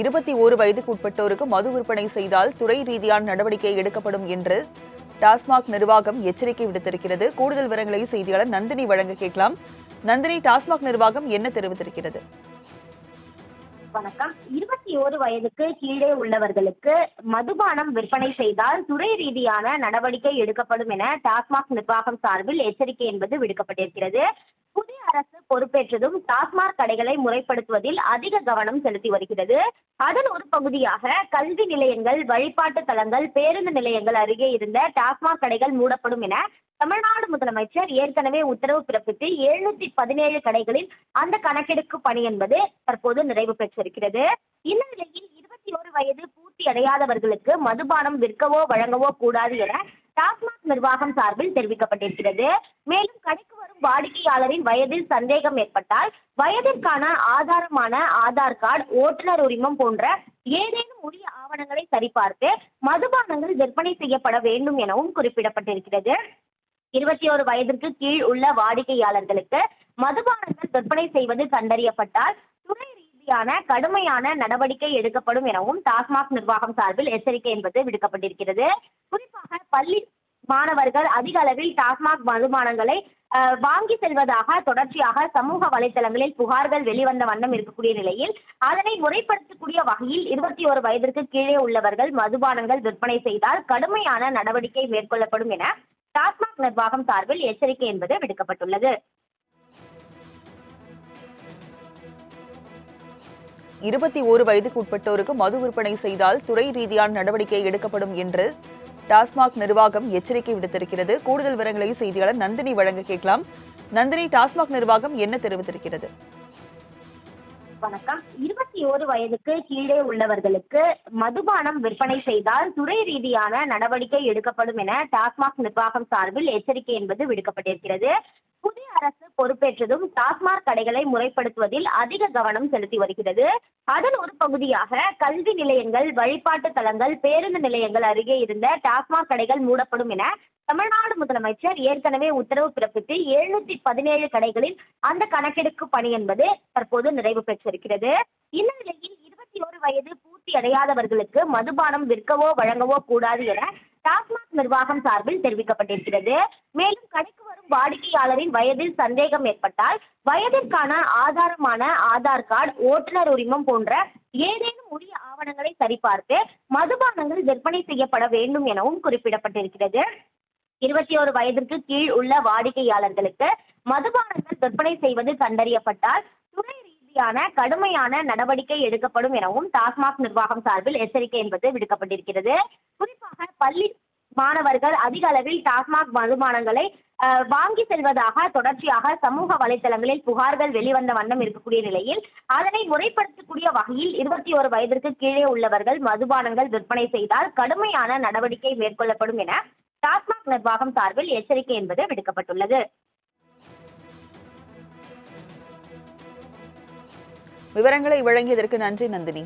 21 வயதுக்கு உட்பட்டோருக்கு மது விற்பனை செய்தால் துறை ரீதியான நடவடிக்கை எடுக்கப்படும் என்று டாஸ்மாக் நிர்வாகம் எச்சரிக்கை விடுத்திருக்கிறது. கூடுதல் விவரங்களை செய்தியாளர் நந்தினி வழங்க கேட்கலாம். நந்தினி, டாஸ்மாக் நிர்வாகம் என்ன தெரிவித்திருக்கிறது? வணக்கம். 21 வயதுக்கு கீழே உள்ளவர்களுக்கு மதுபானம் விற்பனை செய்தால் துறை ரீதியான நடவடிக்கை எடுக்கப்படும் என டாஸ்மாக் நிர்வாகம் சார்பில் எச்சரிக்கை என்பது விடுக்கப்பட்டிருக்கிறது. புதிய அரசு பொறுப்பேற்றதும் டாஸ்மாக் கடைகளை முறைப்படுத்துவதில் அதிக கவனம் செலுத்தி வருகிறது. அதன் ஒரு பகுதியாக கல்வி நிலையங்கள், வழிபாட்டு தலங்கள், பேருந்து நிலையங்கள் அருகே இருந்த டாஸ்மாக் கடைகள் மூடப்படும் என தமிழ்நாடு முதலமைச்சர் ஏற்கனவே உத்தரவு பிறப்பித்து 717 கடைகளில் அந்த கணக்கெடுப்பு பணி என்பது தற்போது நிறைவு பெற்றிருக்கிறது. இந்த நிலையில் 21 வயது பூர்த்தி அடையாதவர்களுக்கு மதுபானம் விற்கவோ வழங்கவோ கூடாது என டாஸ்மாக் நிர்வாகம் சார்பில் தெரிவிக்கப்பட்டிருக்கிறது. மேலும் கடைக்கு வரும் வாடிக்கையாளரின் வயதில் சந்தேகம் ஏற்பட்டால் வயதிற்கான ஆதாரமான ஆதார் கார்டு, ஓட்டுநர் உரிமம் போன்ற ஏதேனும் உரிய ஆவணங்களை சரிபார்த்து மதுபானங்கள் விற்பனை செய்யப்பட வேண்டும் எனவும் குறிப்பிடப்பட்டிருக்கிறது. 21 வயதிற்கு கீழ் உள்ள வாடிக்கையாளர்களுக்கு மதுபானங்கள் விற்பனை செய்வது கண்டறியப்பட்டால் துறை ரீதியான கடுமையான நடவடிக்கை எடுக்கப்படும் எனவும் டாஸ்மாக் நிர்வாகம் சார்பில் எச்சரிக்கை என்பது விடுக்கப்பட்டிருக்கிறது. குறிப்பாக பள்ளி மாணவர்கள் அதிக அளவில் டாஸ்மாக் மதுபானங்களை வாங்கி செல்வதாக தொடர்ச்சியாக சமூக வலைதளங்களில் புகார்கள் வெளிவந்த வண்ணம் இருக்கக்கூடிய நிலையில் அதனை முறைப்படுத்தக்கூடிய வகையில் 21 வயதிற்கு கீழே உள்ளவர்கள் மதுபானங்கள் விற்பனை செய்தால் கடுமையான நடவடிக்கை மேற்கொள்ளப்படும் என டாஸ்மாக் நிர்வாகம் சார்பில் எச்சரிக்கை என்பது விடுக்கப்பட்டுள்ளது. 21 வயதுக்கு உட்பட்டோருக்கு மது விற்பனை செய்தால் துறை ரீதியான நடவடிக்கை எடுக்கப்படும் என்று டாஸ்மாக் நிர்வாகம் எச்சரிக்கை விடுத்திருக்கிறது. கூடுதல் விவரங்களை செய்தியாளர் நந்தினி வழங்க கேட்கலாம். நந்தினி, டாஸ்மாக் நிர்வாகம் என்ன தெரிவித்திருக்கிறது? வணக்கம். 21 வயதுக்கு கீழே உள்ளவர்களுக்கு மதுபானம் விற்பனை செய்தால் துறை ரீதியான நடவடிக்கை எடுக்கப்படும் என டாஸ்மாக் நிர்வாகம் சார்பில் எச்சரிக்கை என்பது விடுக்கப்பட்டிருக்கிறது. புதிய அரசு பொறுப்பேற்றதும் டாஸ்மாக் கடைகளை முறைப்படுத்துவதில் அதிக கவனம் செலுத்தி வருகிறது. அதன் ஒரு பகுதியாக கல்வி நிலையங்கள், வழிபாட்டு தலங்கள், பேருந்து நிலையங்கள் அருகே இருந்த டாஸ்மாக் கடைகள் மூடப்படும் என தமிழ்நாடு முதலமைச்சர் ஏற்கனவே உத்தரவு பிறப்பித்து 717 கடைகளில் அந்த கணக்கெடுப்பு பணி என்பது தற்போது நிறைவு பெற்றிருக்கிறது. இந்த நிலையில் 21 வயது பூர்த்தி அடையாதவர்களுக்கு மதுபானம் விற்கவோ வழங்கவோ கூடாது என டாஸ்மாக் நிர்வாகம் சார்பில் தெரிவிக்கப்பட்டிருக்கிறது. மேலும் கடைக்கு வரும் வாடிக்கையாளரின் வயதில் சந்தேகம் ஏற்பட்டால் வயதிற்கான ஆதாரமான ஆதார் கார்டு, ஓட்டுநர் உரிமம் போன்ற ஏதேனும் உரிய ஆவணங்களை சரிபார்த்து மதுபானங்கள் விற்பனை செய்யப்பட வேண்டும் எனவும் குறிப்பிடப்பட்டிருக்கிறது. 21 வயதிற்கு கீழ் உள்ள வாடிக்கையாளர்களுக்கு மதுபானங்கள் விற்பனை செய்வது கண்டறியப்பட்டால் துறை ரீதியான கடுமையான நடவடிக்கை எடுக்கப்படும் எனவும் டாஸ்மாக் நிர்வாகம் சார்பில் எச்சரிக்கை என்பது விடுக்கப்பட்டிருக்கிறது. குறிப்பாக பள்ளி மாணவர்கள் அதிக அளவில் டாஸ்மாக் மதுபானங்களை வாங்கி செல்வதாக தொடர்ச்சியாக சமூக வலைதளங்களில் புகார்கள் வெளிவந்த வண்ணம் இருக்கக்கூடிய நிலையில் அதனை முறைப்படுத்தக்கூடிய வகையில் 21 வயதிற்கு கீழே உள்ளவர்கள் மதுபானங்கள் விற்பனை செய்தால் கடுமையான நடவடிக்கை மேற்கொள்ளப்படும் என டாஸ்மாக் நிர்வாகம் சார்பில் எச்சரிக்கை என்பது விடுக்கப்பட்டுள்ளது. விவரங்களை வழங்கியதற்கு நன்றி நந்தினி.